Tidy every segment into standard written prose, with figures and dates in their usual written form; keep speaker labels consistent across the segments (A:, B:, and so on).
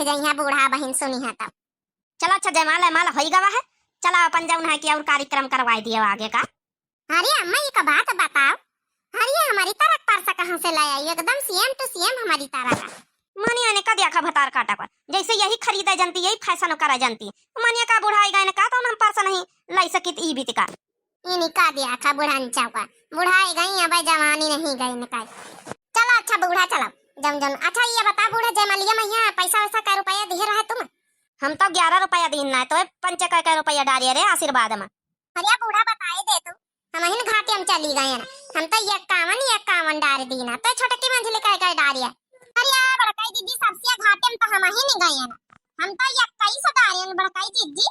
A: बैठ जाइए बूढ़ा बहन सुनी है तब।
B: चलो अच्छा जयमाला माला हो गवा है, चला अपन जाऊन है कि और कार्यक्रम करवाई दिए आगे का।
A: अरे अम्मा ये का बात बताओ, अरे हमारी तरह परसा कहाँ से लाया, एकदम सेम टू सेम हमारी तरह का।
B: मानिया ने का देखा भतार काटा पर जैसे यही खरीदा जानती यही फैशन करा जानती। मानिया का बुढ़ाई गए का तो हम परसा नहीं लाई सकित ई बीत का
A: इन्हीं का दिया था बुढ़ान चौका, बुढ़ाई गई अब जवानी नहीं गई निकाल। चलो अच्छा बूढ़ा चलो जम जम। अच्छा ये बता बूढ़ा जयमालिया मैया पैसा वैसा कै रुपया दे रहा है तुम?
B: हम तो 11 रुपया दिन ना तो 5 का रुपया डालिए रे आशीर्वाद में।
A: अरे बूढ़ा बताए दे तू, हम इन घाटे हम चली गए ना, हम तो 51 डार दीना तो छोटे की मंझली कह डारिया। अरे बड़काई दीदी सबसे घाटे में तो हम ही नहीं गए ना, हम तो 21 डारियन बड़काई दीदी।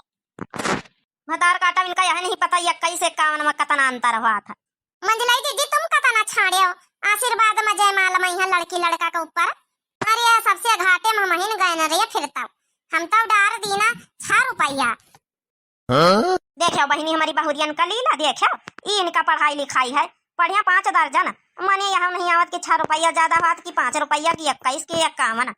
B: भतार काटा इनका यह नहीं पता 21 से 51 में कितना अंतर हुआ था।
A: मंझलाई दीदी तुम कितना छाड़े हो आशीर्वाद में जयमाला मैया लड़की लड़का के ऊपर। अरे सबसे घाटे में हम ही गए ना रे फिरता, हम तो डार दीना 6 रुपया।
B: देखो बहनी हमारी बहुरियन का लीला देखो, इनका पढ़ाई लिखाई है बढ़िया 5 दर्जन माने यहाँ नहीं आवत कि 6 रुपया ज्यादा बात की 5 रुपया की 21 की 51।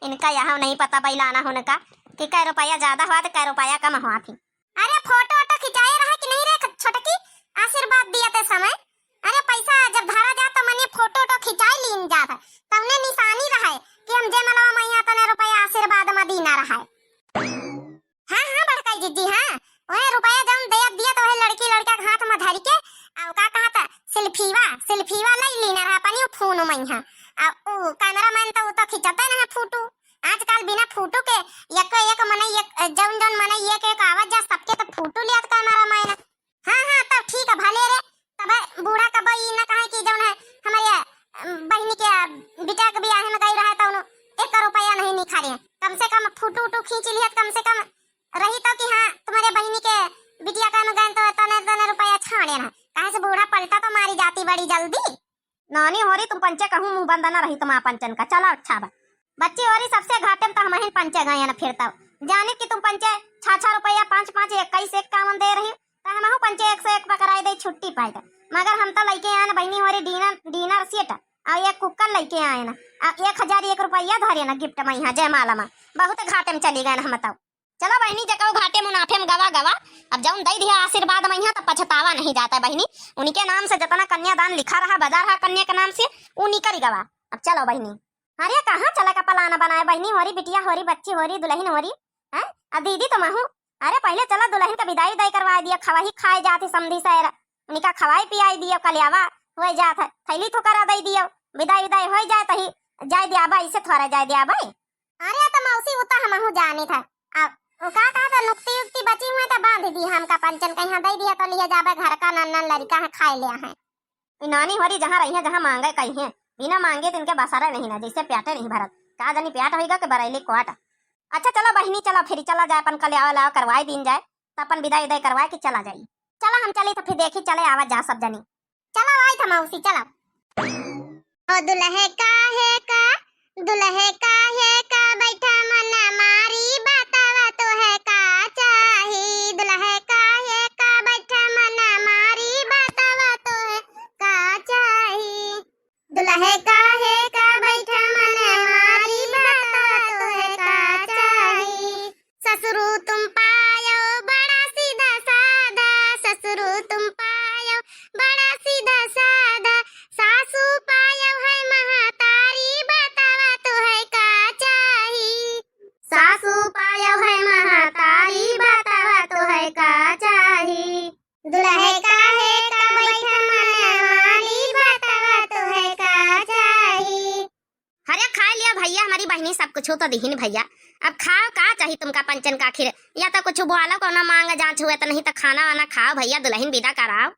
B: इनका यहाँ नहीं पता बैलाना होने का कि कै रुपया ज्यादा हुआ तो कै रुपया कम हुआ थी।
A: अरे फोटो वोटो खिंचाए रहा कि नहीं रे छोटकी आशीर्वाद दिया थे समय? अरे पैसा जब धरा जाता मने फोटो वोटो खिंचाई लीन जाता तमने निशानी रहा कि हम जयमाला मैया तने रुपया आशीर्वाद में दीना रहा। हाँ हाँ बड़काई दीदी हाँ, वह रुपया जब दे दिया तो वह लड़की लड़का के हाथ में धर के और का कहा था सेल्फीवा नहीं लीना रहा पानी फोन मैया और कैमरामैन तो खिंचाता ना फोटो। आजकल बिना फोटो के एक मने जौन जौन मने एक आवाज जा सबके तो फोटो लियात कैमरामैन। हाँ हाँ तब ठीक है भले रे, तब बूढ़ा का बई ना कहे कि जौन है हमारे बहनी के बेटा के बियाह में गई रहा तो 1 रुपया नहीं निखारे, कम से कम फोटो वोटो खींच लिया कम से कम रही तो कि हाँ तुम्हारे बहनी के बिटिया का में गए तो तने रुपया छाड़े ना, कहे से बूढ़ा पलटा तो मारी जाती बड़ी जल्दी।
B: नानी हो रही तुम पंचे कहूँ मुंह बंद ना रही तुम पंचन का। चलो अच्छा बा बच्ची हो रही सबसे घाटे में तो हम पंचे गए ना फिरता जाने कि तुम पंचे 6 रुपया 5 21 51 दे रही तो हम पंचे 101 पकड़ाई दे छुट्टी पाए। मगर हम तो लेके आए ना बहनी हो रही डिनर सेट और एक कुकर लेके आए ना 1001 रुपया धरे ना गिफ्ट में यहाँ जयमाला में। बहुत घाटे में चली गए ना हम बताओ। चलो बहनी जगह घाटे मुनाफे में गवा अब जाऊन दे दिया आशीर्वाद में यहाँ तो पछतावा नहीं जाता है बहनी। उनके नाम से जितना कन्यादान लिखा रहा बाजार रहा कन्या के नाम से उन्हीं कर गवा। अब चलो बहनी। अरे कहाँ चला का पलाना बनाए बहनी हो रही बिटिया हो रही बच्ची हो रही दुल्हन हो रही है अब दीदी तुम हूँ। अरे पहले चला दुल्हन का विदाई दई करवा दिया खवाही खाए जाती समझी सैरा उनका खवाई पियाई दियो कलियावा हो जात है थैली तो करा दई दियो विदाई हो जाए तही जाए दिया भाई इसे थोड़ा जाए दिया भाई। अरे तो मौसी उता हम हूँ जाने था अब का कहा था नुक्ति उक्ति बची हुई तो बांध दी हमका पंचन कहीं दे दिया तो लिए जाबे घर का नन्नन लड़का है खाए लिया है। नानी हो रही जहाँ रही है जहाँ मांगे कहीं है बिना मांगे तो इनके बसारा नहीं ना जैसे प्याटे नहीं भरत कहा जानी प्याट होगा कि बरैली कोट। अच्छा चलो बहनी चलो फिर चला जाए अपन कल आवा करवाई दिन जाए तो अपन विदाई उदाई करवाए कि चला जाए। चलो हम चले तो फिर देखी चले आवाज जा सब जनी। चलो आई था मौसी चलो। ओ दुल्हे का बैठा मना मारी बतावा तो है का चाही। दुल्हे का बैठा मना मारी बतावा तो है का चाही। दुल्हे का बैठा मना मारी बतावा तो है का चाही। ससुरु तुम पायो बड़ा सीधा साधा, ससुरु तुम पायो बड़ा सीधा साधा, सासू पायो है महातारी बतावा तो है का चाही। सासू पायो है महातारी बतावा तो है का चाही। दुल्हे का बैठा मना मारी बतावा तो है का चाही। अरे खा लिया भैया हमारी बहनी सब कुछ हो तो दिहिन भैया अब खाओ का चाहिए तुमका पंचन का आखिर या तो कुछ बोलो को ना मांग जांच हुए तो नहीं तो खाना वाना खाओ भैया दुल्हन विदा कराओ।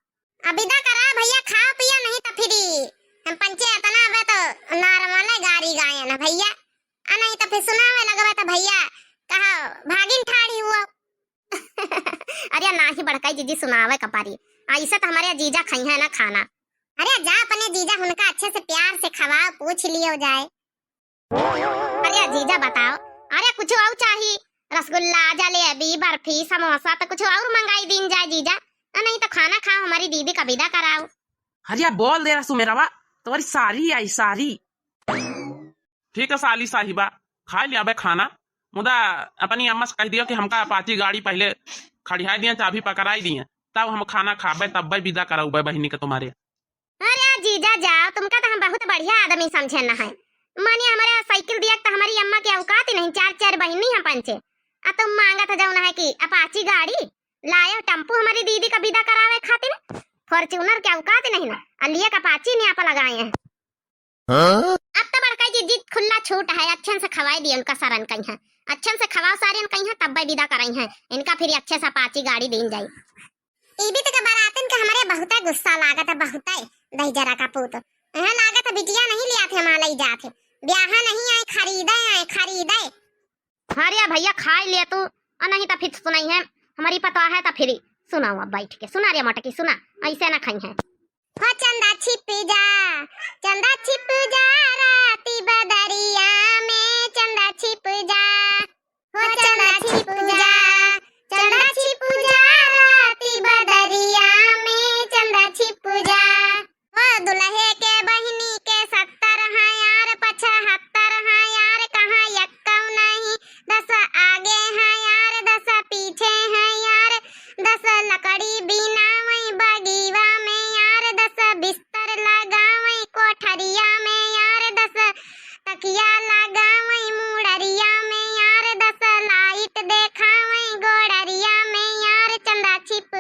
B: अब विदा करा भैया खाओ पिया नहीं तो फिर हम पंचे इतना बे तो नॉर्मल गाड़ी गाए ना भैया नहीं तो फिर सुनावे लगवे तो भैया कहो भागिन ठाड़ी हुआ। अरे ना ही बड़काई जीजी सुनावे कपारी ऐसे तो हमारे जीजा खाई है ना खाना। अरे जा अपने जीजा उनका अच्छे से प्यार से खवाओ पूछ लियो जाए। अरे जीजा बताओ अरे कुछ और चाहिए रसगुल्ला जलेबी बर्फी समोसा तो कुछ और मंगाई दिन जाए जीजा नहीं तो खाना खाओ हमारी दीदी का विदा कराओ।
C: अरे बोल दे रहा सुमेरावा तुम्हारी सारी आई सारी।
D: ठीक है साली साहिबा
C: खा लिया बे खाना, मुदा अपनी अम्मा से कह दियो कि हमका अपाची गाड़ी पहले खड़िया दिए, चाबी पकड़ाई दिए, तब हम खाना खाबे, तब विदा कराऊबे बहनी के तुम्हारे।
B: अरे जीजा जाओ, तुमका तो हम बहुत बढ़िया आदमी समझे न है। माने हमारे साइकिल दिया तो हमारी अम्मा की औकात ही नहीं, चार चार बहनी हम पंचे। आ तुम मांगा था जाऊना है कि अपाची गाड़ी लायो टेम्पो हमारी दीदी का विदा करावे खातिर, फॉर्च्यूनर की औकात नहीं ना, अलिया का अपाची नहीं आप लगाए हैं। अब तो बड़का जी जीत खुला छूट है, अच्छे से खवाई दिए उनका सरन कहीं है, अच्छे से खवाओ सारे कहीं है, तब विदा कराई है इनका, फिर अच्छे से अपाची गाड़ी दी जाई।
A: ईदी तक बारातन के हमारे बहुत गुस्सा लागत है, बहुत दही जरा का पूत यह लागत बिटिया नहीं लिया थे हमारा जाते, ब्याह नहीं आए खरीदे।
B: अरे भैया खा लिया तू, और नहीं तो फिर सुनाई है हमारी पता है, तो फिर सुनाऊ अब बैठ के, सुना रे मोटकी सुना, ऐसे ना खाई है।
A: हो चंदा छिप जा राती बदरिया में, चंदा छिप जा, हो चंदा छिप जा राती बदरिया में, चंदा छिप जा। हो दुल्हे के बहिनी के 70 हैं यार, 75 हैं यार, कहाँ यक्कौ नहीं, 10 आगे हैं यार, 10 पीछे हैं यार, 10 लकड़ी बीनावई बगीवा में यार, 10 बिस्तर लगावई कोठरिया में यार, 10 तकिया लगावई मुड़रिया में यार, 10 लाइट देखावई गोड़रिया में यार, चंदा छिप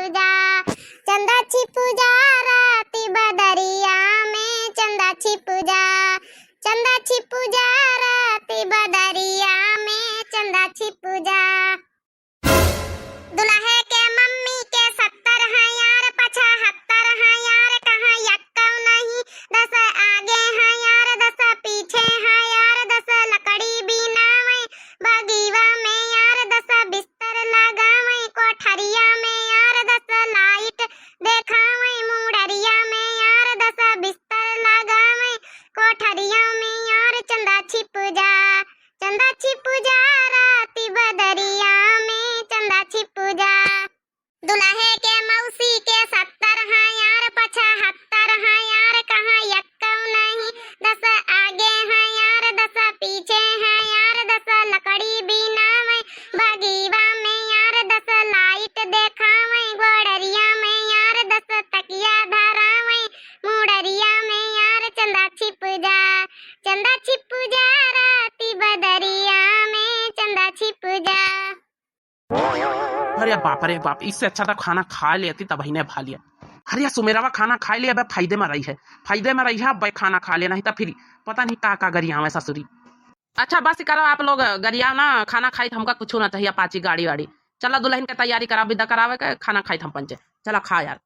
A: जा राती बदरिया में, चंदा छिप जा राती बदरिया में, चंदा छिप जा। दुल्हे के मम्मी के 70 हैं यार, 75 हैं यार, कहाँ यक्कौ नहीं, 10 आगे हैं यार, 10 पीछे हैं यार, 10 लकड़ी बीनावई बगीवा में यार, 10 बिस्तर लगावई कोठरिया में यार, 10 लाइट देखावई मुड़रिया में यार, 10 बिस्तर लगावई कोठरिया में यार, चंदा छिप जा राती बदरिया में, चंदा छिप जा। दुल्हे के मौसी के 70 हैं यार, 75 हैं यार, कहाँ यक्कौ नहीं, 10 आगे हैं यार, 10 पीछे हैं यार, 10 लकड़ी बीनावई बगीवा में यार, 10 लाइट देखावई गोड़रिया में यार, 10 तकिया धरावई मुड़रिया में यार, चंदा छिप जा राती बदरिया में, चंदा छिप जा।
C: अरे बाप रे बाप, इससे अच्छा तो खाना खा लेती तब ही ने भा लिया। अरे सुमेरावा खाना खा लिया, अब फायदे में रही है, अब खाना खा लेना ही तो फिर पता नहीं का गरिया में ससुरी। अच्छा बस करो आप लोग गरिया ना, खाना खाई हमका कुछ ना चाहिए, अपाची गाड़ी वाड़ी, चलो दुल्हन के तैयारी करा, विदा करावे के, खाना खाई हम पंचे, चलो खा यार।